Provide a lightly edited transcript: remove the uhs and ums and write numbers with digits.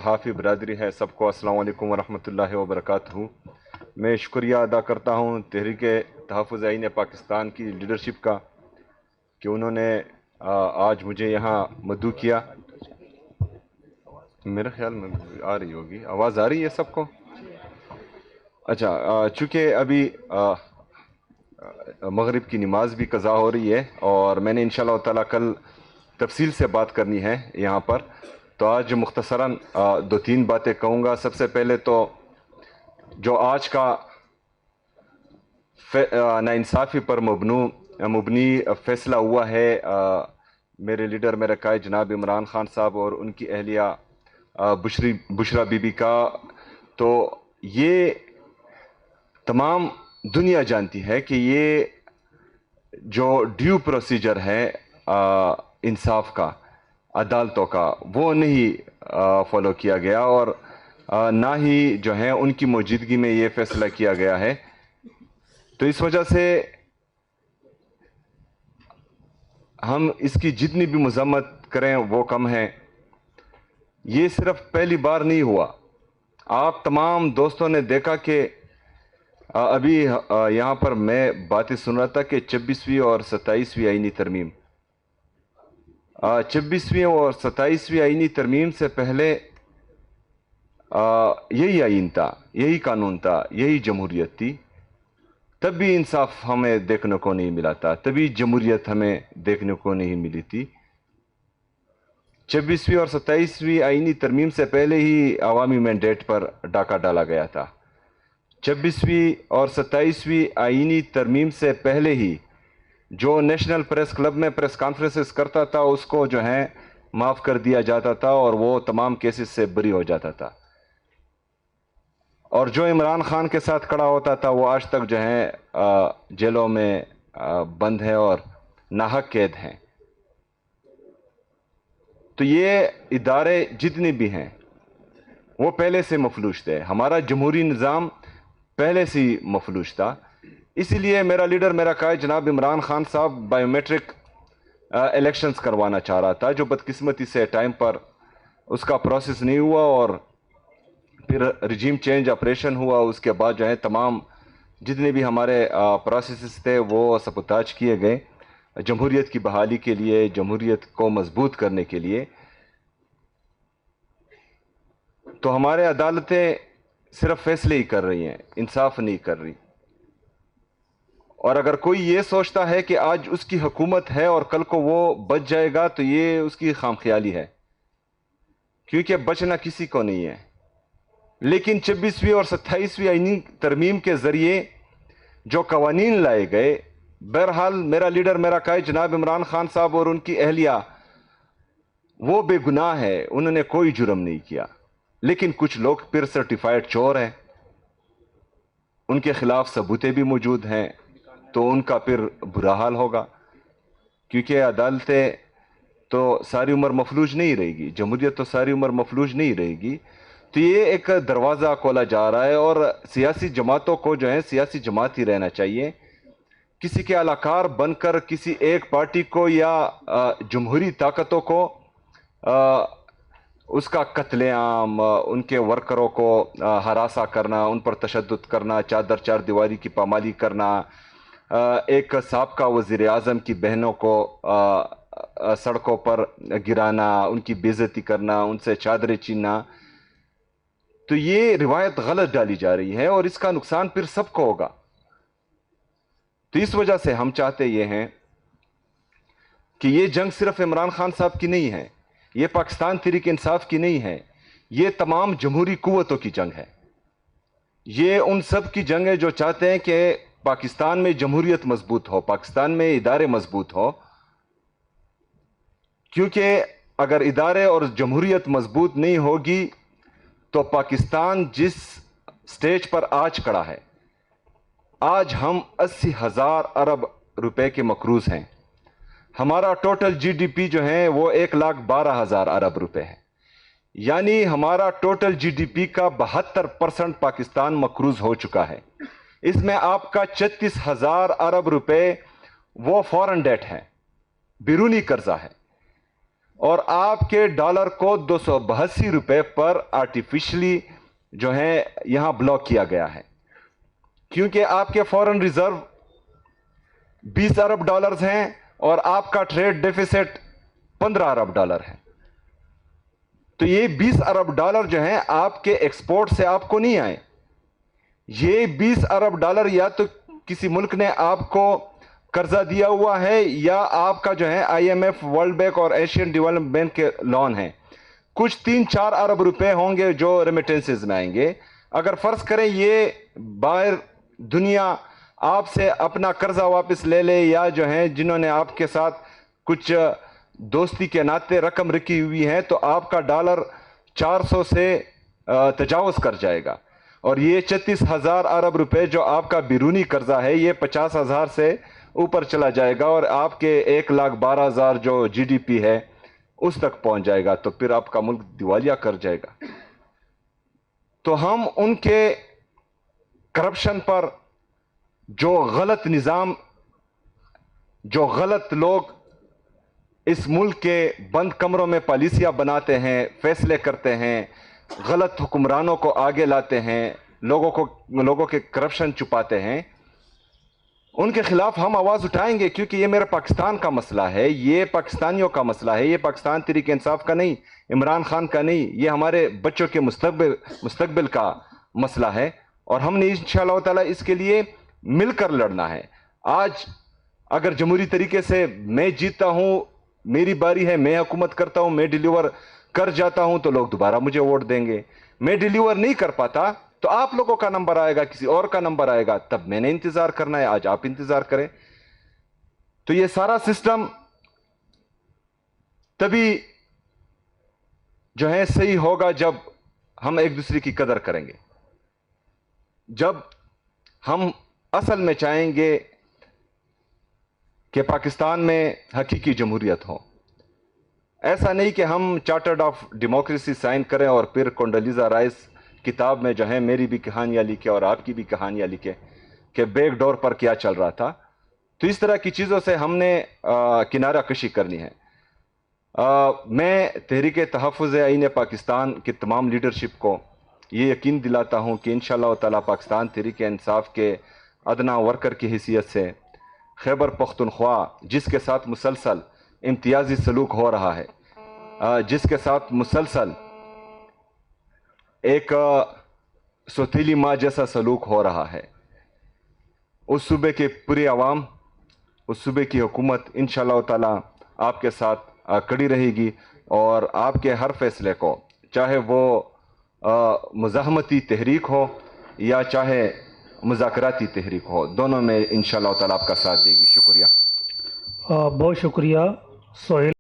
हाफी बरदरी है, सबको अस्सलाम वालेकुम वरहमतुल्लाहि वबरकातुहू। मैं शुक्रिया अदा करता हूँ तहरीक तहफ़्फ़ुज़ आईन पाकिस्तान की लीडरशिप का कि उन्होंने आज मुझे यहाँ मदऊ किया। मेरे ख्याल में आ रही होगी, आवाज़ आ रही है सबको? अच्छा, चूँकि अभी मगरिब की नमाज भी कज़ा हो रही है और मैंने इंशाअल्लाह ताला कल तफसील से बात करनी है यहाँ पर, तो आज मुख्तसरन दो तीन बातें कहूँगा। सबसे पहले तो जो आज का नाइंसाफ़ी पर मुबनी फ़ैसला हुआ है मेरे लीडर मेरे कायद जनाब इमरान खान साहब और उनकी अहलिया बुशरा बीबी का, तो ये तमाम दुनिया जानती है कि ये जो ड्यू प्रोसीजर है इंसाफ का, अदालतों का, वो नहीं फॉलो किया गया और ना ही जो है उनकी मौजूदगी में ये फैसला किया गया है। तो इस वजह से हम इसकी जितनी भी मजम्मत करें वो कम है। ये सिर्फ पहली बार नहीं हुआ। आप तमाम दोस्तों ने देखा कि अभी यहाँ पर मैं बातें सुन रहा था कि 26वीं और 27वीं आईनी तरमीम, 26वीं और 27वीं आईनी तरमीम से पहले यही आईन था, यही कानून था, यही जमहूरियत थी। तब भी इंसाफ हमें देखने को नहीं मिला था, तभी जमहूरियत हमें देखने को नहीं मिली थी। 26वीं और 27वीं आईनी तरमीम से पहले ही अवामी मैंडेट पर डाका डाला गया था। 26वीं और 27वीं आईनी तरमीम से पहले ही जो नेशनल प्रेस क्लब में प्रेस कॉन्फ्रेंसेस करता था उसको जो है माफ़ कर दिया जाता था और वो तमाम केसेस से बरी हो जाता था। और जो इमरान खान के साथ खड़ा होता था वो आज तक जो है जेलों में बंद है और नाहक कैद हैं। तो ये इदारे जितने भी हैं वो पहले से मफलूज थे। हमारा जमहूरी निज़ाम पहले से ही मफलूज था। इसीलिए मेरा लीडर मेरा कायद जनाब इमरान खान साहब बायोमेट्रिक इलेक्शंस करवाना चाह रहा था, जो बदकिस्मती से टाइम पर उसका प्रोसेस नहीं हुआ और फिर रिजीम चेंज ऑपरेशन हुआ। उसके बाद जो है तमाम जितने भी हमारे प्रोसेस थे वो सबूताज किए गए जमहूरियत की बहाली के लिए, जमहूरियत को मजबूत करने के लिए। तो हमारे अदालतें सिर्फ फैसले ही कर रही हैं, इंसाफ नहीं कर रही। और अगर कोई ये सोचता है कि आज उसकी हुकूमत है और कल को वो बच जाएगा तो ये उसकी खामख्याली है, क्योंकि बचना किसी को नहीं है। लेकिन 26वीं और 27वीं आईनी तरमीम के जरिए जो कवानीन लाए गए, बहरहाल मेरा लीडर मेरा कायद जनाब इमरान खान साहब और उनकी अहलिया वो बेगुनाह है, उन्होंने कोई जुर्म नहीं किया। लेकिन कुछ लोग फिर सर्टिफाइड चोर हैं, उनके खिलाफ सबूतें भी मौजूद हैं, तो उनका फिर बुरा हाल होगा। क्योंकि अदालतें तो सारी उम्र मफलूज नहीं रहेगी, जमहूरियत तो सारी उम्र मफलूज नहीं रहेगी। तो ये एक दरवाज़ा खोला जा रहा है और सियासी जमातों को जो है सियासी जमात ही रहना चाहिए। किसी के अलाकार बनकर किसी एक पार्टी को या जमहूरी ताकतों को उसका कत्लेआम, उनके वर्करों को हरासा करना, उन पर तशद्दुद करना, चादर चार दीवारी की पामाली करना, एक साबका वज़ीर आज़म की बहनों को सड़कों पर गिराना, उनकी बेइज्जती करना, उनसे चादरें छीनना, तो ये रिवायत गलत डाली जा रही है और इसका नुकसान फिर सबको होगा। तो इस वजह से हम चाहते ये हैं कि ये जंग सिर्फ इमरान खान साहब की नहीं है, ये पाकिस्तान तहरीक इंसाफ की नहीं है, ये तमाम जमहूरी कुव्वतों की जंग है। ये उन सब की जंग है जो चाहते हैं कि पाकिस्तान में जमहूरियत मजबूत हो, पाकिस्तान में इदारे मजबूत हो। क्योंकि अगर इदारे और जमहूरियत मजबूत नहीं होगी तो पाकिस्तान जिस स्टेज पर आज खड़ा है, आज हम 80,000 अरब रुपए के मकरूज हैं। हमारा टोटल जीडीपी जो है वो 1,12,000 अरब रुपए है। यानी हमारा टोटल जीडीपी का 72% पाकिस्तान मकरूज हो चुका है। इसमें आपका 36,000 अरब रुपए वो फॉरेन डेट है, बिरूनी कर्जा है। اور آپ کے ڈالر کو 282 روپے پر آرٹیفیشلی جو ہے یہاں بلاک کیا گیا ہے، کیونکہ آپ کے فورن ریزرو 20 ارب ڈالرز ہیں اور آپ کا ٹریڈ ڈیفیسٹ 15 ارب ڈالر ہے۔ تو یہ 20 ارب ڈالر جو ہیں آپ کے ایکسپورٹ سے آپ کو نہیں آئے، یہ 20 ارب ڈالر یا تو کسی ملک نے آپ کو قرضہ دیا ہوا ہے یا آپ کا جو ہے I M F, world bank اور ایشین ڈیولپمنٹ بینک کے لون ہیں۔ کچھ 3-4 ارب روپے ہوں گے جو ریمیٹنسز میں آئیں گے۔ اگر فرض کریں یہ باہر دنیا آپ سے اپنا قرضہ واپس لے لے، یا جو ہیں جنہوں نے آپ کے ساتھ کچھ دوستی کے ناطے رقم رکھی ہوئی ہے، تو آپ کا ڈالر 400 سے تجاوز کر جائے گا، اور یہ 36,000 ارب روپے جو آپ کا بیرونی قرضہ ہے یہ 50,000 سے اوپر چلا جائے گا، اور آپ کے 1,12,000 جو جی ڈی پی ہے اس تک پہنچ جائے گا، تو پھر آپ کا ملک دیوالیہ کر جائے گا۔ تو ہم ان کے کرپشن پر، جو غلط نظام، جو غلط لوگ اس ملک کے بند کمروں میں پالیسیاں بناتے ہیں، فیصلے کرتے ہیں، غلط حکمرانوں کو آگے لاتے ہیں، لوگوں کے کرپشن چھپاتے ہیں، ان کے خلاف ہم آواز اٹھائیں گے، کیونکہ یہ میرا پاکستان کا مسئلہ ہے، یہ پاکستانیوں کا مسئلہ ہے، یہ پاکستان تحریک انصاف کا نہیں، عمران خان کا نہیں، یہ ہمارے بچوں کے مستقبل کا مسئلہ ہے، اور ہم نے انشاءاللہ تعالی اس کے لیے مل کر لڑنا ہے۔ آج اگر جمہوری طریقے سے میں جیتتا ہوں، میری باری ہے، میں حکومت کرتا ہوں، میں ڈیلیور کر جاتا ہوں، تو لوگ دوبارہ مجھے ووٹ دیں گے۔ میں ڈیلیور نہیں کر پاتا تو آپ لوگوں کا نمبر آئے گا، کسی اور کا نمبر آئے گا، تب میں نے انتظار کرنا ہے، آج آپ انتظار کریں۔ تو یہ سارا سسٹم تبھی جو ہے صحیح ہوگا جب ہم ایک دوسرے کی قدر کریں گے، جب ہم اصل میں چاہیں گے کہ پاکستان میں حقیقی جمہوریت ہو۔ ایسا نہیں کہ ہم چارٹرڈ آف ڈیموکریسی سائن کریں اور پھر کونڈولیزا رائس کتاب میں جو ہے میری بھی کہانیاں لکھے اور آپ کی بھی کہانیاں لکھے کہ بیک ڈور پر کیا چل رہا تھا۔ تو اس طرح کی چیزوں سے ہم نے کنارہ کشی کرنی ہے۔ میں تحریک تحفظ آئین پاکستان کی تمام لیڈرشپ کو یہ یقین دلاتا ہوں کہ انشاءاللہ تعالی پاکستان تحریک انصاف کے ادنا ورکر کی حیثیت سے خیبر پختونخوا، جس کے ساتھ مسلسل امتیازی سلوک ہو رہا ہے، جس کے ساتھ مسلسل ایک سوتیلی ماں جیسا سلوک ہو رہا ہے، اس صوبے کے پوری عوام، اس صوبے کی حکومت انشاءاللہ تعالی آپ کے ساتھ کڑی رہے گی، اور آپ کے ہر فیصلے کو، چاہے وہ مزاحمتی تحریک ہو یا چاہے مذاکراتی تحریک ہو، دونوں میں انشاءاللہ تعالی آپ کا ساتھ دے گی۔ شکریہ۔ بہت شکریہ سہیل۔